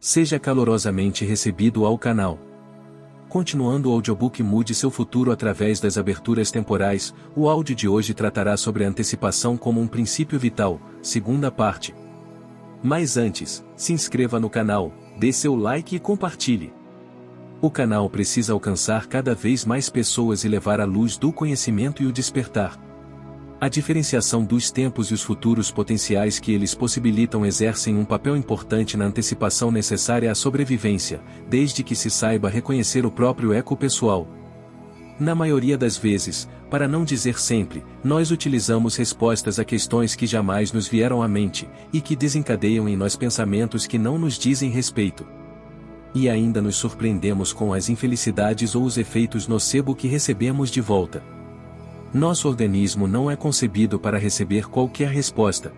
Seja calorosamente recebido ao canal. Continuando o audiobook Mude Seu Futuro através das aberturas temporais, o áudio de hoje tratará sobre a antecipação como um princípio vital, segunda parte. Mas antes, se inscreva no canal, dê seu like e compartilhe. O canal precisa alcançar cada vez mais pessoas e levar a luz do conhecimento e o despertar. A diferenciação dos tempos e os futuros potenciais que eles possibilitam exercem um papel importante na antecipação necessária à sobrevivência, desde que se saiba reconhecer o próprio eco pessoal. Na maioria das vezes, para não dizer sempre, nós utilizamos respostas a questões que jamais nos vieram à mente, e que desencadeiam em nós pensamentos que não nos dizem respeito. E ainda nos surpreendemos com as infelicidades ou os efeitos nocebo que recebemos de volta. Nosso organismo não é concebido para receber qualquer resposta.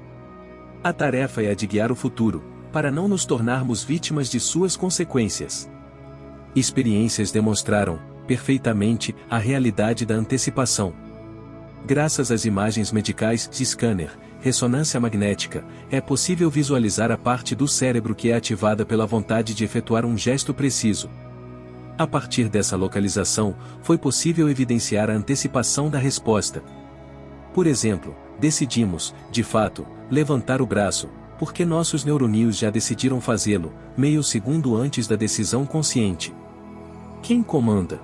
A tarefa é a de guiar o futuro, para não nos tornarmos vítimas de suas consequências. Experiências demonstraram, perfeitamente, a realidade da antecipação. Graças às imagens medicais de scanner, ressonância magnética, é possível visualizar a parte do cérebro que é ativada pela vontade de efetuar um gesto preciso. A partir dessa localização, foi possível evidenciar a antecipação da resposta. Por exemplo, decidimos, de fato, levantar o braço, porque nossos neurônios já decidiram fazê-lo, meio segundo antes da decisão consciente. Quem comanda?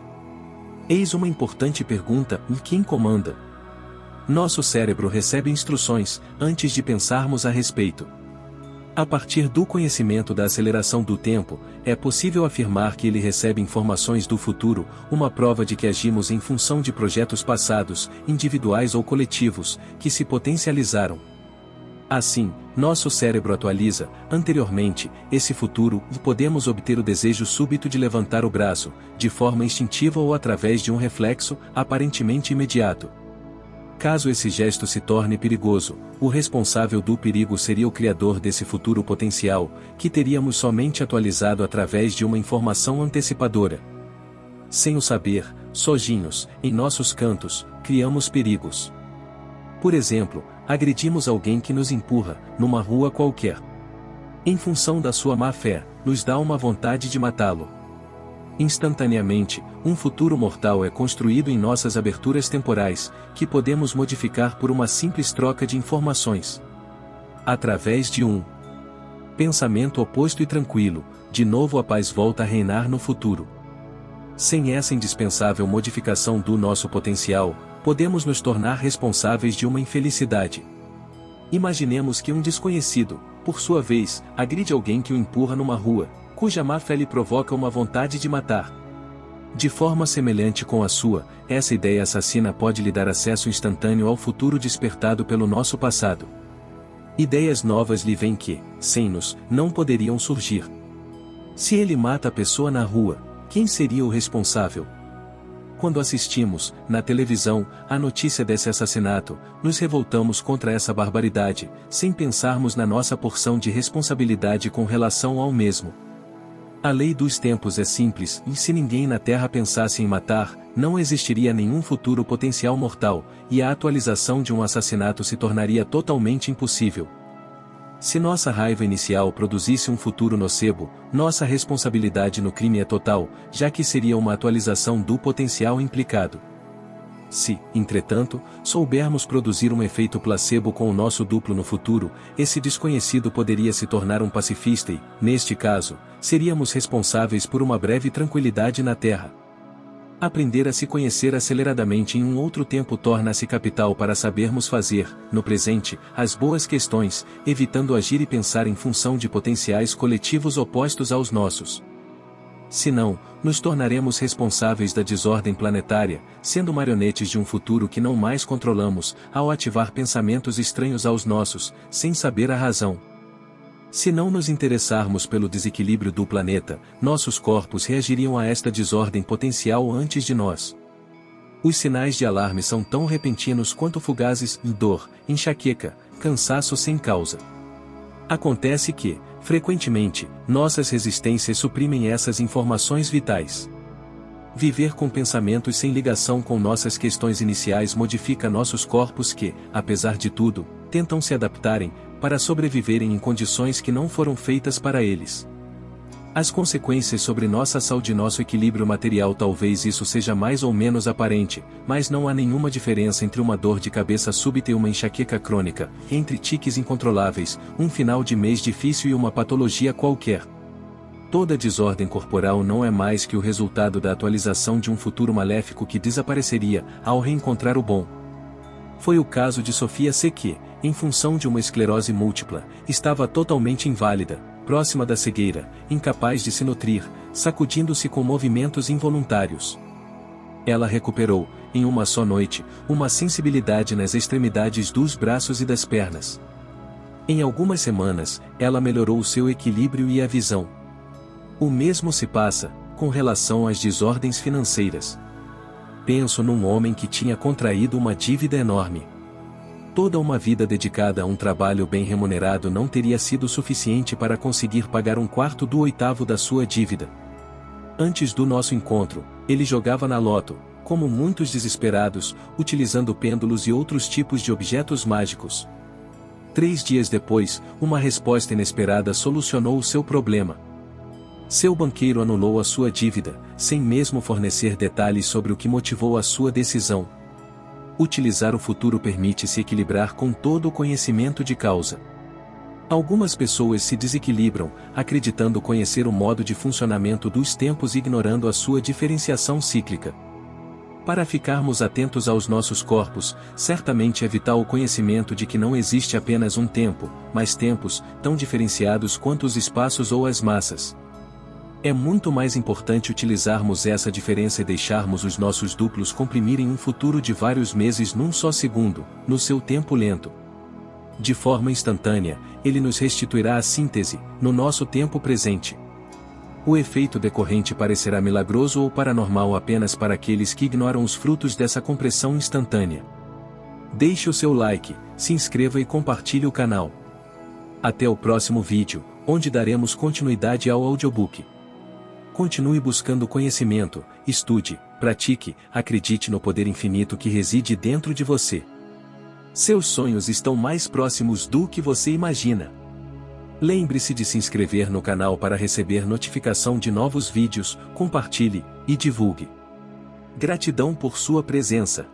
Eis uma importante pergunta: e quem comanda? Nosso cérebro recebe instruções, antes de pensarmos a respeito. A partir do conhecimento da aceleração do tempo, é possível afirmar que ele recebe informações do futuro, uma prova de que agimos em função de projetos passados, individuais ou coletivos, que se potencializaram. Assim, nosso cérebro atualiza, anteriormente, esse futuro e podemos obter o desejo súbito de levantar o braço, de forma instintiva ou através de um reflexo, aparentemente imediato. Caso esse gesto se torne perigoso, o responsável do perigo seria o criador desse futuro potencial, que teríamos somente atualizado através de uma informação antecipadora. Sem o saber, sozinhos, em nossos cantos, criamos perigos. Por exemplo, agredimos alguém que nos empurra, numa rua qualquer. Em função da sua má-fé, nos dá uma vontade de matá-lo. Instantaneamente, um futuro mortal é construído em nossas aberturas temporais, que podemos modificar por uma simples troca de informações. Através de um pensamento oposto e tranquilo, de novo a paz volta a reinar no futuro. Sem essa indispensável modificação do nosso potencial, podemos nos tornar responsáveis de uma infelicidade. Imaginemos que um desconhecido, por sua vez, agride alguém que o empurra numa rua, cuja má-fé lhe provoca uma vontade de matar. De forma semelhante com a sua, essa ideia assassina pode lhe dar acesso instantâneo ao futuro despertado pelo nosso passado. Ideias novas lhe vêm que, sem-nos, não poderiam surgir. Se ele mata a pessoa na rua, quem seria o responsável? Quando assistimos, na televisão, a notícia desse assassinato, nos revoltamos contra essa barbaridade, sem pensarmos na nossa porção de responsabilidade com relação ao mesmo. A lei dos tempos é simples, e se ninguém na Terra pensasse em matar, não existiria nenhum futuro potencial mortal, e a atualização de um assassinato se tornaria totalmente impossível. Se nossa raiva inicial produzisse um futuro nocebo, nossa responsabilidade no crime é total, já que seria uma atualização do potencial implicado. Se, entretanto, soubermos produzir um efeito placebo com o nosso duplo no futuro, esse desconhecido poderia se tornar um pacifista e, neste caso, seríamos responsáveis por uma breve tranquilidade na Terra. Aprender a se conhecer aceleradamente em um outro tempo torna-se capital para sabermos fazer, no presente, as boas questões, evitando agir e pensar em função de potenciais coletivos opostos aos nossos. Senão, nos tornaremos responsáveis da desordem planetária, sendo marionetes de um futuro que não mais controlamos, ao ativar pensamentos estranhos aos nossos, sem saber a razão. Se não nos interessarmos pelo desequilíbrio do planeta, nossos corpos reagiriam a esta desordem potencial antes de nós. Os sinais de alarme são tão repentinos quanto fugazes: dor, enxaqueca, cansaço sem causa. Acontece que, frequentemente, nossas resistências suprimem essas informações vitais. Viver com pensamentos sem ligação com nossas questões iniciais modifica nossos corpos que, apesar de tudo, tentam se adaptarem, para sobreviverem em condições que não foram feitas para eles. As consequências sobre nossa saúde e nosso equilíbrio material, talvez isso seja mais ou menos aparente, mas não há nenhuma diferença entre uma dor de cabeça súbita e uma enxaqueca crônica, entre tiques incontroláveis, um final de mês difícil e uma patologia qualquer. Toda desordem corporal não é mais que o resultado da atualização de um futuro maléfico que desapareceria ao reencontrar o bom. Foi o caso de Sofia C. que, em função de uma esclerose múltipla, estava totalmente inválida, próxima da cegueira, incapaz de se nutrir, sacudindo-se com movimentos involuntários. Ela recuperou, em uma só noite, uma sensibilidade nas extremidades dos braços e das pernas. Em algumas semanas, ela melhorou seu equilíbrio e a visão. O mesmo se passa, com relação às desordens financeiras. Penso num homem que tinha contraído uma dívida enorme. Toda uma vida dedicada a um trabalho bem remunerado não teria sido suficiente para conseguir pagar 1/4 do 1/8 da sua dívida. Antes do nosso encontro, ele jogava na loto, como muitos desesperados, utilizando pêndulos e outros tipos de objetos mágicos. 3 dias depois, uma resposta inesperada solucionou o seu problema. Seu banqueiro anulou a sua dívida, sem mesmo fornecer detalhes sobre o que motivou a sua decisão. Utilizar o futuro permite-se equilibrar com todo o conhecimento de causa. Algumas pessoas se desequilibram, acreditando conhecer o modo de funcionamento dos tempos e ignorando a sua diferenciação cíclica. Para ficarmos atentos aos nossos corpos, certamente é vital o conhecimento de que não existe apenas um tempo, mas tempos, tão diferenciados quanto os espaços ou as massas. É muito mais importante utilizarmos essa diferença e deixarmos os nossos duplos comprimirem um futuro de vários meses num só segundo, no seu tempo lento. De forma instantânea, ele nos restituirá a síntese, no nosso tempo presente. O efeito decorrente parecerá milagroso ou paranormal apenas para aqueles que ignoram os frutos dessa compressão instantânea. Deixe o seu like, se inscreva e compartilhe o canal. Até o próximo vídeo, onde daremos continuidade ao audiobook. Continue buscando conhecimento, estude, pratique, acredite no poder infinito que reside dentro de você. Seus sonhos estão mais próximos do que você imagina. Lembre-se de se inscrever no canal para receber notificação de novos vídeos, compartilhe e divulgue. Gratidão por sua presença.